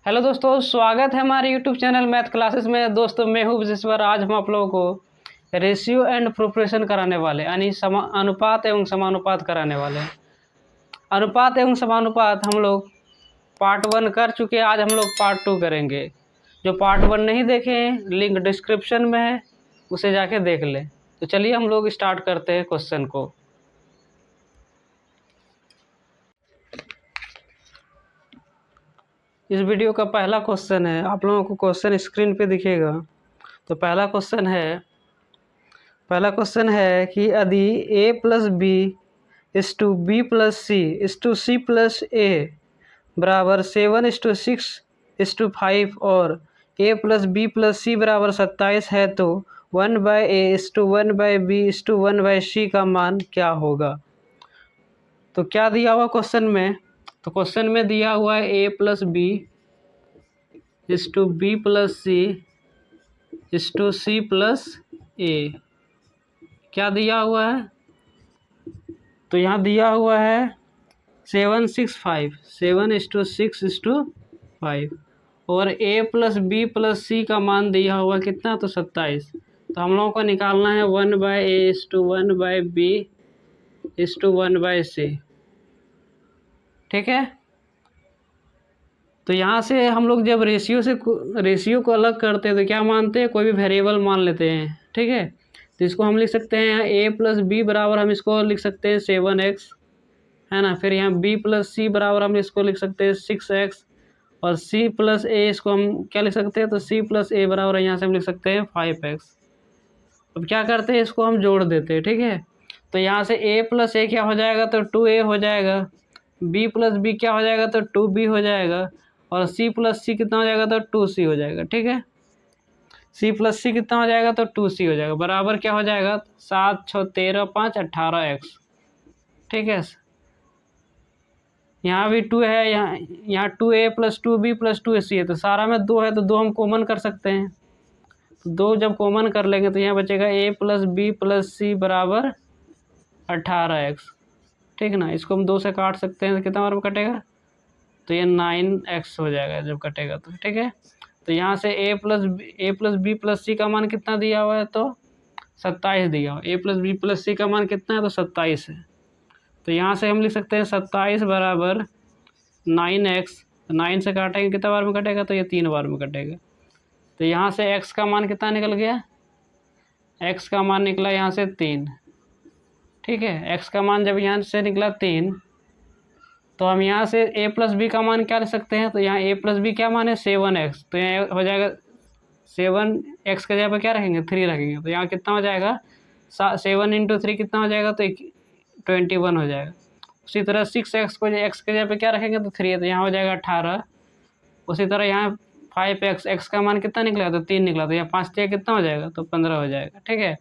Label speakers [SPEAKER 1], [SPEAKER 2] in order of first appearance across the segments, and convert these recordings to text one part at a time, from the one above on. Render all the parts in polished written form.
[SPEAKER 1] Hello दोस्तों, स्वागत है हमारे यूट्यूब चैनल मैथ क्लासेस में। दोस्तों मैं हूँ विजेश्वर। आज हम आप लोगों को रेशियो एंड प्रोपोर्शन कराने वाले यानी अनुपात एवं समानुपात कराने वाले हैं। अनुपात एवं समानुपात हम लोग पार्ट 1 कर चुके हैं। आज हम लोग पार्ट 2 करेंगे। जो पार्ट 1 नहीं देखे हैं, लिंक डिस्क्रिप्शन में है, उसे जाके देख लें। तो चलिए हम लोग स्टार्ट करते हैं क्वेश्चन को। इस वीडियो का पहला क्वेश्चन है, आप लोगों को क्वेश्चन स्क्रीन पे दिखेगा। तो पहला क्वेश्चन है कि यदि a प्लस बी इस टू बी प्लस सी इस टू सी प्लस ए बराबर 7:6:5 और a प्लस बी प्लस सी बराबर 27 है, तो 1/a:1/b:1/c का मान क्या होगा। तो क्या दिया हुआ क्वेश्चन में? तो क्वेश्चन में दिया हुआ है a प्लस बी इस टू बी प्लस सी इस टू सी प्लस ए। क्या दिया हुआ है? तो यहाँ दिया हुआ है 7:6:5 और a प्लस बी प्लस सी का मान दिया हुआ कितना? तो 27। तो हम लोगों को निकालना है 1/a:1/b:1/c। ठीक है। तो यहाँ से हम लोग जब रेशियो को अलग करते हैं तो क्या मानते हैं? कोई भी वेरिएबल मान लेते हैं। ठीक है। तो इसको हम लिख सकते हैं यहाँ a प्लस बी बराबर हम इसको लिख सकते हैं 7x, है ना। फिर यहाँ b प्लस सी बराबर हम इसको लिख सकते हैं 6x और c प्लस ए इसको हम क्या लिख सकते हैं? तो c प्लस ए बराबर यहाँ से हम लिख सकते हैं 5x। अब क्या करते हैं? इसको हम जोड़ देते हैं। ठीक है। तो यहाँ से a प्लस ए क्या हो जाएगा? तो 2a हो जाएगा। b प्लस बी क्या हो जाएगा? तो 2b हो जाएगा। और c प्लस सी कितना हो जाएगा? तो 2c हो जाएगा। ठीक है। c प्लस सी कितना हो जाएगा? तो 2c हो जाएगा। बराबर क्या हो जाएगा? 7, 6, 13, 5, 18x। ठीक है। यहाँ भी 2 है, यहाँ 2a plus 2b plus 2c है। तो सारा में 2 है, तो 2 हम कॉमन कर सकते हैं। तो 2 जब कॉमन कर लेंगे तो यहाँ बचेगा a प्लस बी प्लस सी बराबर 18x। ठीक ना। इसको हम 2 से काट सकते हैं तो कितना बार में कटेगा? तो ये 9x हो जाएगा जब कटेगा तो। ठीक है। तो यहाँ से a प्लस बी प्लस सी का मान कितना दिया हुआ है? तो 27 दिया हुआ। a प्लस बी प्लस सी का मान कितना है? तो 27 है। तो यहाँ से हम लिख सकते हैं 27 बराबर 9x। 9 से काटेंगे कितना बार में कटेगा? तो ये 3 बार में कटेगा। तो यहाँ से x का मान कितना निकल गया? x का मान निकला यहाँ से 3। ठीक है। x का मान जब यहाँ से निकला 3, तो हम यहाँ से a प्लस बी का मान क्या लिख सकते हैं? तो यहाँ a प्लस बी क्या मान है? 7x। तो यहाँ हो जाएगा 7x के जगह पर क्या रखेंगे? 3 रखेंगे। तो यहाँ कितना हो जाएगा? 7 × 3 कितना हो जाएगा? तो 21 हो जाएगा। उसी तरह 6x को x के जगह पे क्या रखेंगे? तो 3 है। तो यहाँ हो जाएगा 18। उसी तरह यहाँ 5x, x का मान कितना निकला? तो 3 निकला। तो यहाँ 5 से कितना हो जाएगा? तो 15 हो जाएगा। ठीक है।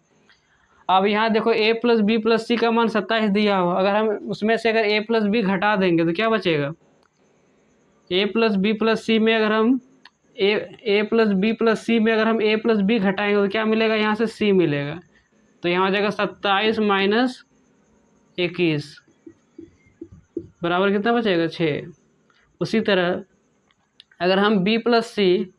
[SPEAKER 1] अब यहाँ देखो a प्लस बी प्लस सी का मान 27 दिया हुआ। अगर हम उसमें से अगर a प्लस बी घटा देंगे तो क्या बचेगा? a प्लस बी प्लस सी में अगर हम a प्लस बी प्लस सी में अगर हम a प्लस बी घटाएंगे तो क्या मिलेगा? यहाँ से c मिलेगा। तो यहाँ हो जाएगा 27 माइनस 21 बराबर कितना बचेगा? 6। उसी तरह अगर हम b प्लस सी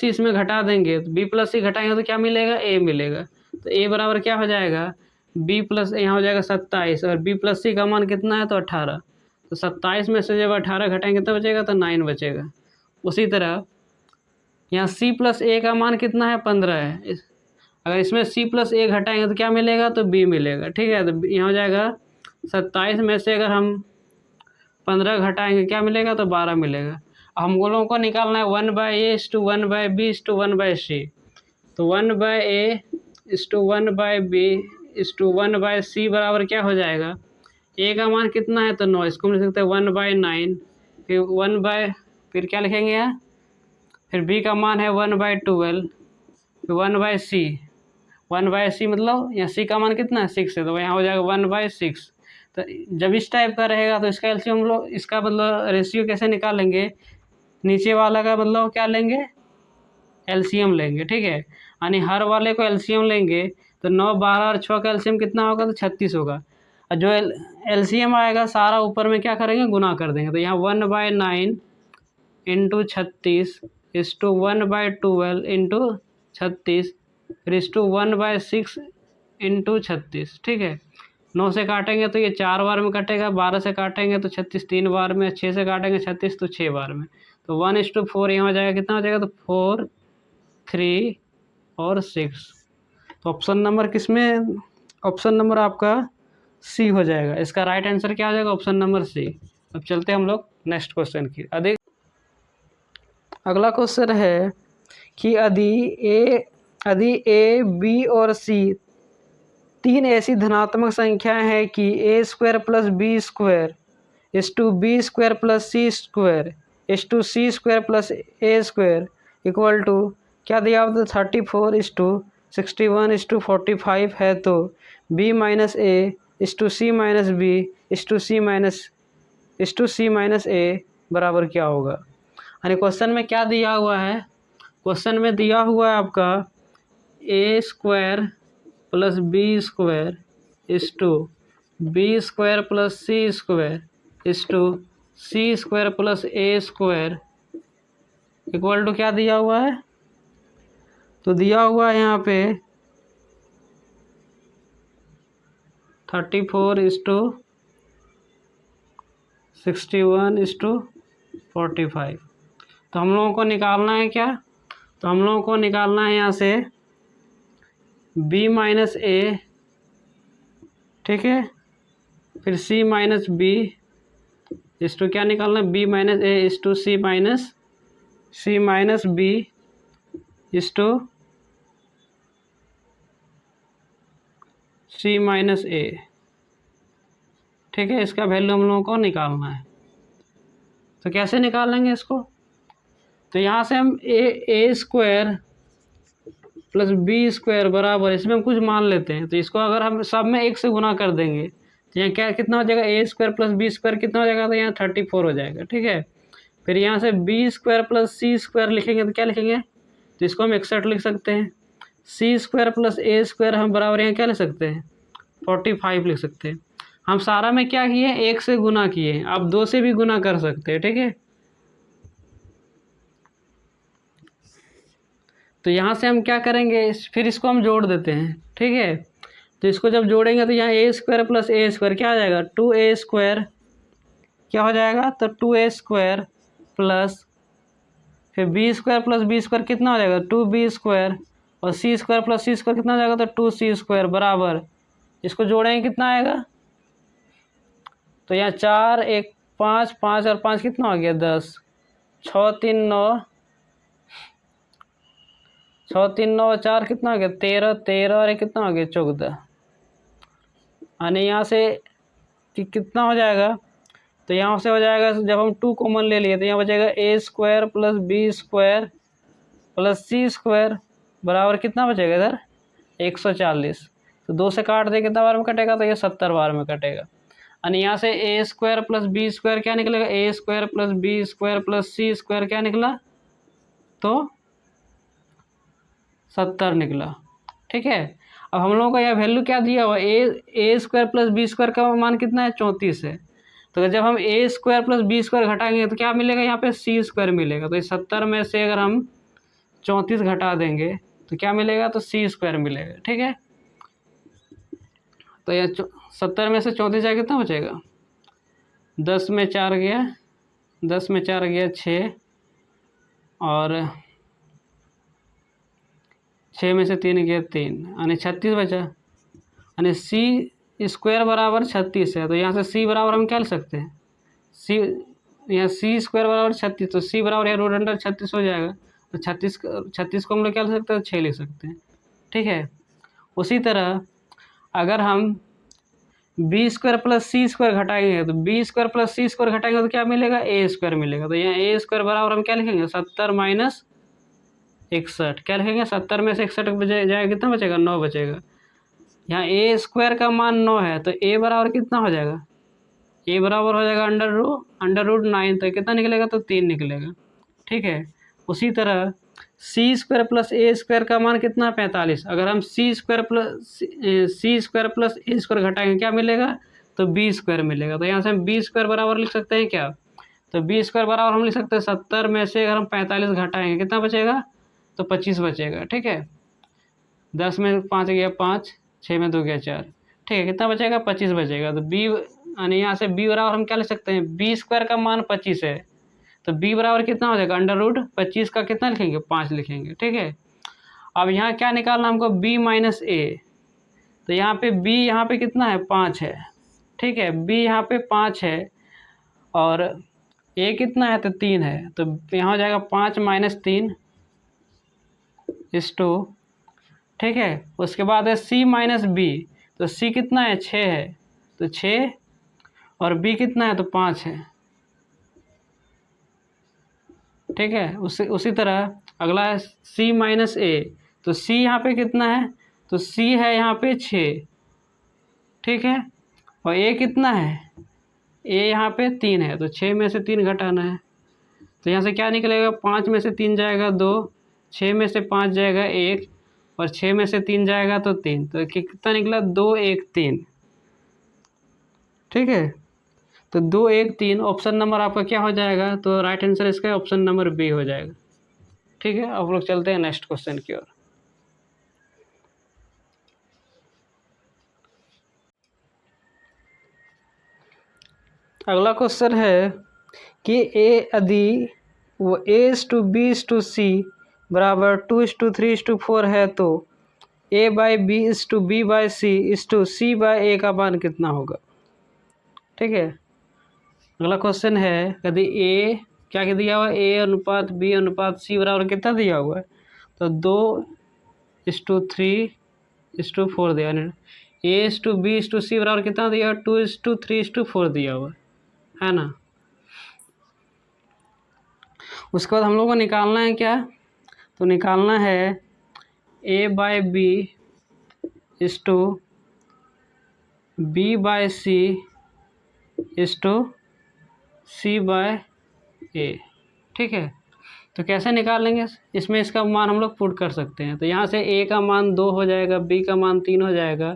[SPEAKER 1] इसमें घटा देंगे तो b प्लस सी घटाएंगे तो क्या मिलेगा? a मिलेगा। तो a बराबर क्या हो जाएगा? b प्लस यहाँ हो जाएगा 27 और b प्लस सी का मान कितना है? तो 18। तो 27 में से जब 18 घटाएंगे तो बचेगा? तो 9 बचेगा। उसी तरह यहाँ c प्लस a का मान कितना है? 15 है। अगर इसमें c प्लस a घटाएंगे तो क्या मिलेगा? तो b मिलेगा। ठीक है। तो यहाँ हो जाएगा 27 में से अगर हम 15 घटाएंगे क्या मिलेगा? तो 12 मिलेगा। हम लोगों को निकालना है 1/a:1/b:1/c। तो 1/a:1/b:1/c बराबर क्या हो जाएगा? a का मान कितना है? तो 9। इसको हम लिख सकते हैं 1/9। फिर क्या लिखेंगे यहाँ? फिर b का मान है 1/12। फिर 1/c मतलब यहाँ c का मान कितना है? 6 है। तो यहाँ हो जाएगा 1/6। तो जब इस टाइप का रहेगा तो इसका एलसीएम हम लोग इसका मतलब रेशियो कैसे निकालेंगे? नीचे वाला का मतलब क्या लेंगे? एलसीएम लेंगे। ठीक है। यानी हर वाले को एलसीएम लेंगे तो 9, 12 और 6 का एलसीएम कितना होगा? तो 36 होगा। और जो एलसीएम आएगा सारा ऊपर में क्या करेंगे? गुना कर देंगे। तो यहाँ 1/9 इंटू 36 इस टू 1/12 इंटू 36 फिर इस टू 1/6 इंटू 36। ठीक है, 9 से काटेंगे तो ये 4 बार में कटेगा, 12 से काटेंगे तो 36 3 बार में, 6 से काटेंगे 36 तो 6 बार में, तो 1:4 यहाँ हो जाएगा, कितना हो जाएगा, तो 4 3 और 6। तो ऑप्शन नंबर किसमें, ऑप्शन नंबर आपका सी हो जाएगा। इसका राइट आंसर क्या हो जाएगा, ऑप्शन नंबर सी। अब चलते हैं हम लोग नेक्स्ट क्वेश्चन की। अगला क्वेश्चन है कि यदि ए बी और सी तीन ऐसी धनात्मक संख्याएं हैं कि a² + b² इस टू b² + c² इस to c² + a² equal to क्या दिया आपको, 34 इस टू 61 इस टू 45 है, तो b - a इस टू c - b इस टू c - a बराबर क्या होगा। यानी क्वेश्चन में क्या दिया हुआ है, क्वेश्चन में दिया हुआ है आपका a² + b² इस टू b² + c² इस to c² + a² equal to क्या दिया हुआ है, तो दिया हुआ है यहाँ पे 34 इस टू 61 इस टू 45। तो हम लोगों को निकालना है क्या, तो हम लोगों को निकालना है यहाँ से b - a, ठीक है, फिर c - b इस टू क्या निकालना है, b - a इस टू c - b इस टू c - a। ठीक है, इसका वैल्यू हम लोगों को निकालना है। तो कैसे निकालेंगे इसको, तो यहाँ से हम a² + b² बराबर, इसमें हम कुछ मान लेते हैं, तो इसको अगर हम सब में 1 से गुना कर देंगे तो यहाँ क्या कितना हो जाएगा, a² + b² कितना हो जाएगा, तो यहाँ 34 हो जाएगा। ठीक है, फिर यहाँ से b² + c² लिखेंगे तो क्या लिखेंगे, तो इसको हम 61 लिख सकते हैं। c² + a² हम बराबर यहाँ क्या लिख सकते हैं, 45 लिख सकते हैं। हम सारा में क्या किए, 1 से गुना किए, आप 2 से भी गुना कर सकते हैं। ठीक है, तो यहाँ से हम क्या करेंगे, फिर इसको हम जोड़ देते हैं। ठीक है, तो इसको जब जोड़ेंगे तो यहाँ a² + a² क्या आ जाएगा, 2a² क्या हो जाएगा, तो 2a² प्लस फिर b² + b² कितना हो जाएगा, 2b² और c² + c² कितना हो जाएगा, तो 2c² बराबर, इसको जोड़ेंगे कितना आएगा, तो यहाँ 4 1 5 5 और 5 कितना हो गया, 10 6 3 9 6 3 9 4 कितना हो गया, 13 13 और एक कितना हो गया, 14। यानी यहाँ से कि कितना हो जाएगा, तो यहाँ से हो जाएगा, जब हम 2 कॉमन ले लिए तो यहाँ बचेगा a² + b² + c² बराबर कितना बचेगा इधर, 140। तो 2 से काट दे कितना बार में कटेगा, तो ये 70 बार में कटेगा। यानी यहाँ से a² + b² क्या निकलेगा, a² + b² + c² क्या निकला, तो 70 निकला। ठीक है, अब हम लोगों को यह वैल्यू क्या दिया हुआ, a² + b² का मान कितना है, 34 है। तो जब हम a² + b² घटाएंगे तो क्या मिलेगा, यहाँ पे c² मिलेगा। तो इस 70 में से अगर हम 34 घटा देंगे तो क्या मिलेगा, तो c² मिलेगा। ठीक है, तो यह 70 में से 34 जाए कितना बचेगा, 10 में 4 गया 10 में 4 गया 6 और 6 में से 3 गया 3, यानी 36 बचा। यानी c² बराबर 36 है, तो यहाँ से c बराबर हम क्या लिख सकते हैं, यहाँ c² बराबर 36, तो c बराबर यहाँ रूट अंडर 36 हो जाएगा। तो 36 को हम लोग क्या लिख सकते हैं, 6 लिख सकते हैं। ठीक है, उसी तरह अगर हम b² + c² घटाएंगे तो b² + c² घटाएंगे तो क्या मिलेगा, a² मिलेगा। तो यहाँ a² बराबर हम क्या लिखेंगे, 70 - 61 क्या लिखेंगे, 70 में से 61 जाएगा कितना बचेगा, 9 बचेगा। यहाँ a² का मान 9 है, तो a बराबर कितना हो जाएगा, a बराबर हो जाएगा √9, तो कितना निकलेगा, तो 3 निकलेगा। ठीक है, उसी तरह c² + a² का मान कितना, 45। अगर हम c² + a² घटाएंगे क्या मिलेगा, तो b² मिलेगा। तो यहाँ से हम b² बराबर लिख सकते हैं क्या, तो बी स्क्वायर बराबर हम लिख सकते हैं 70 में से अगर हम 45 घटाएंगे कितना बचेगा, तो 25 बचेगा। ठीक है, 10 में 5 गया 5, 6 में 2 गया 4, ठीक है, कितना बचेगा, 25 बचेगा। तो बी यानी यहाँ से बी बराबर हम क्या लिख सकते हैं, बी स्क्वायर का मान 25 है, तो बी बराबर कितना हो जाएगा, √25 का कितना लिखेंगे, 5 लिखेंगे। ठीक है, अब यहाँ क्या निकालना हमको, b माइनस ए, तो यहाँ पे b यहाँ पे कितना है, 5 है। ठीक है, b यहाँ पे 5 है और a कितना है, तो 3 है, तो यहाँ हो जाएगा 5 माइनस 3 इस 2। ठीक है, उसके बाद है c माइनस बी, तो c कितना है, 6 है, तो 6 और b कितना है, तो 5 है। ठीक है, उसी तरह अगला है c माइनस ए, तो c यहाँ पे कितना है, तो c है यहाँ पे 6। ठीक है, और a कितना है, a यहाँ पे 3 है, तो 6 में से 3 घटाना है, तो यहाँ से क्या निकलेगा, 5 में से 3 जाएगा 2, 6 में से 5 जाएगा 1 और 6 में से 3 जाएगा तो 3, तो कितना निकला, 2 1 3। ठीक है, तो 2 1 3 ऑप्शन नंबर आपका क्या हो जाएगा, तो राइट आंसर इसका ऑप्शन नंबर बी हो जाएगा। ठीक है, अब लोग चलते हैं नेक्स्ट क्वेश्चन की ओर। अगला क्वेश्चन है कि यदि वो A/B/C बराबर 2:3:4 है तो A/B/B/C/C/A का मान कितना होगा। ठीक है, अगला क्वेश्चन है यदि A क्या दिया हुआ है, A/B/C बराबर कितना दिया हुआ है, तो 2:3:4 दिया, A/B/C बराबर कितना दिया, 2:3:4 दिया हुआ है ना। उसके बाद हम लोग को निकालना है क्या, तो निकालना है A/B/C/C/A। ठीक है, तो कैसे निकालेंगे, इसमें इसका मान हम लोग पुट कर सकते हैं। तो यहाँ से A का मान 2 हो जाएगा, B का मान 3 हो जाएगा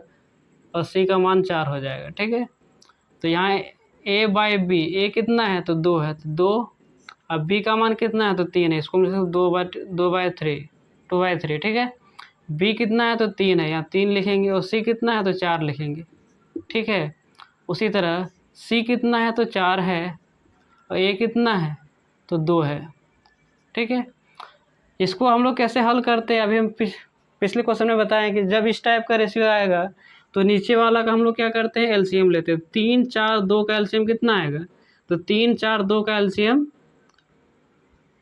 [SPEAKER 1] और C का मान 4 हो जाएगा। ठीक है, तो यहाँ A/B, A कितना है, तो 2 है, तो 2, अब B का मान कितना है, तो 3 है, इसको हम लिख सकते 2/3। ठीक है, B कितना है, तो 3 है, यहाँ 3 लिखेंगे और C कितना है, तो 4 लिखेंगे। ठीक है, उसी तरह C कितना है, तो 4 है और A कितना है, तो 2 है। ठीक है, इसको हम लोग कैसे हल करते हैं, अभी हम पिछले क्वेश्चन में बताएं कि जब इस टाइप का रेशियो आएगा तो नीचे वाला का हम लोग क्या करते हैं, एलसीएम लेते हैं। 3 4 2 का एलसीएम कितना आएगा, तो 3 4 2 का एलसीएम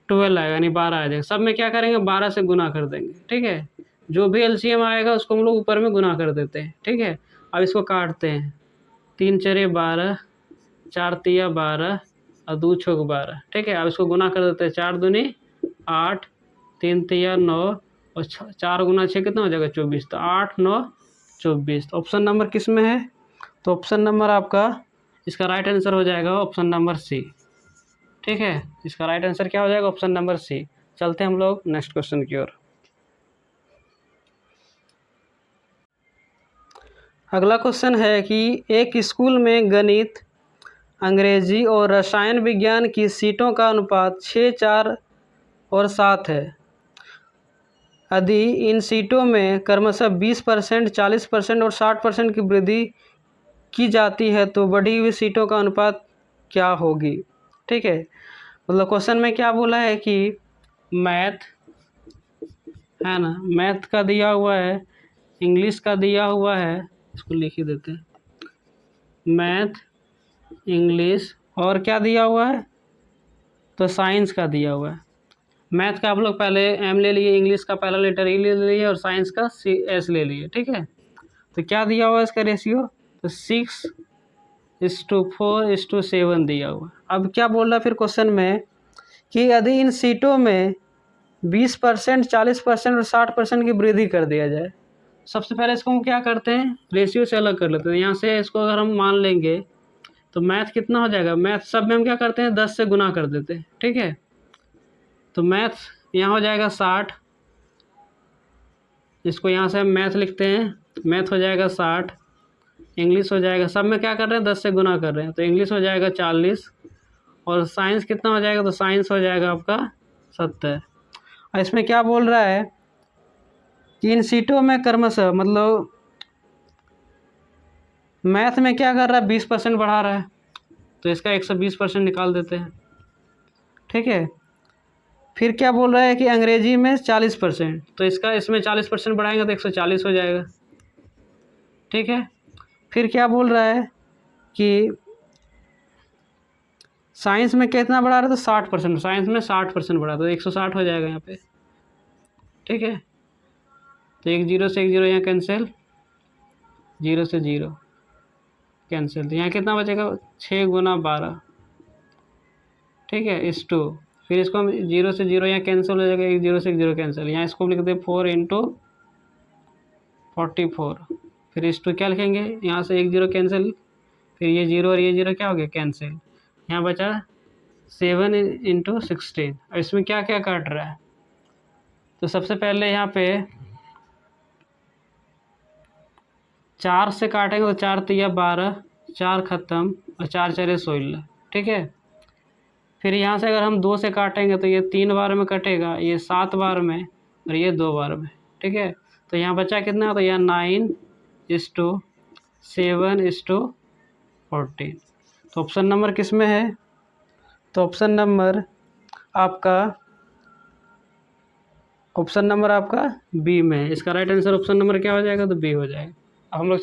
[SPEAKER 1] 12 आएगा, यानी 12 आ जाएगा। सब में क्या करेंगे, 12 से गुना कर देंगे। ठीक है, जो भी एलसीएम आएगा उसको हम लोग ऊपर में गुना कर देते हैं। ठीक है, अब इसको काटते हैं, 3 4 12, 4 3 12 और 2 6 12। ठीक है, अब इसको गुना कर देते हैं, 4 दूनी 8, 3 3 9 और 4 गुना 6 कितना हो जाएगा, 24। तो 8 9 24। तो ऑप्शन नंबर किस में है, तो ऑप्शन नंबर आपका इसका राइट आंसर हो जाएगा ऑप्शन नंबर सी। ठीक है, इसका राइट आंसर क्या हो जाएगा, ऑप्शन नंबर सी। चलते हैं हम लोग नेक्स्ट क्वेश्चन की ओर। अगला क्वेश्चन है कि एक स्कूल में गणित, अंग्रेजी और रसायन विज्ञान की सीटों का अनुपात 6 4 और 7 है। यदि इन सीटों में क्रमशः 20%, 40% और 60% की वृद्धि की जाती है तो बढ़ी हुई सीटों का अनुपात क्या होगी। ठीक है, मतलब क्वेश्चन में क्या बोला है कि मैथ है ना, मैथ का दिया हुआ है, इंग्लिश का दिया हुआ है, इसको लिख ही देते हैं, मैथ, इंग्लिश और क्या दिया हुआ है, तो साइंस का दिया हुआ है। मैथ का आप लोग पहले एम ले लिए, इंग्लिश का पहला लेटर ई ले लिए और साइंस का एस ले लिए। ठीक है, तो क्या दिया हुआ है इसका रेशियो, तो 6:4:7 दिया हुआ। अब क्या बोल रहा है फिर क्वेश्चन में कि यदि इन सीटों में 20%, 40% और 60% की वृद्धि कर दिया जाए। सबसे पहले इसको हम क्या करते हैं, रेशियो से अलग कर लेते हैं। यहाँ से इसको अगर हम मान लेंगे तो मैथ कितना हो जाएगा, मैथ सब में हम क्या करते हैं, 10 से गुना कर देते हैं। ठीक है, तो मैथ यहाँ हो जाएगा 60, इसको यहाँ से हम मैथ लिखते हैं, मैथ हो जाएगा 60, इंग्लिश हो जाएगा, सब में क्या कर रहे हैं, 10 से गुना कर रहे हैं, तो इंग्लिश हो जाएगा 40 और साइंस कितना हो जाएगा, तो साइंस हो जाएगा आपका 70। और इसमें क्या बोल रहा है कि इन सीटों में क्रमशः, मतलब मैथ में क्या कर रहा है, 20% बढ़ा रहा है, तो इसका 120% निकाल देते हैं। ठीक है, फिर क्या बोल रहा है कि अंग्रेजी में 40%, तो इसका इसमें 40% बढ़ाएंगे तो 140 हो जाएगा। ठीक है, फिर क्या बोल रहा है कि साइंस में कितना बढ़ा रहा है, तो 60%, साइंस में 60% बढ़ा, तो 160 हो जाएगा यहाँ पे। ठीक है, तो एक जीरो से एक जीरो यहाँ कैंसिल, जीरो से जीरो कैंसिल, तो यहाँ कितना बचेगा, 6 गुना 12। ठीक है, इस टू, फिर इसको हम जीरो से जीरो यहाँ कैंसिल हो जाएगा, एक जीरो से एक जीरो कैंसिल, यहाँ इसको हम लिख दें 4 इंटू 44। फिर इस टू क्या लिखेंगे, यहाँ से एक जीरो कैंसिल, फिर ये जीरो और ये जीरो क्या हो गया, कैंसिल, यहाँ बचा 7 इंटू 16। और इसमें क्या क्या काट रहा है, तो सबसे पहले यहाँ पे 4 से काटेंगे तो 4 तिया 12, 4 ख़त्म, और 4 चले 16। ठीक है, फिर यहाँ से अगर हम 2 से काटेंगे तो ये 3 बार में कटेगा, ये 7 बार में, और ये 2 बार में। ठीक है, तो यहाँ बचा कितना, तो यहाँ 9:7:14। तो ऑप्शन नंबर किस में है, तो ऑप्शन नंबर आपका बी में है। इसका राइट आंसर ऑप्शन नंबर क्या हो जाएगा, तो बी हो जाएगा। अब हम लोग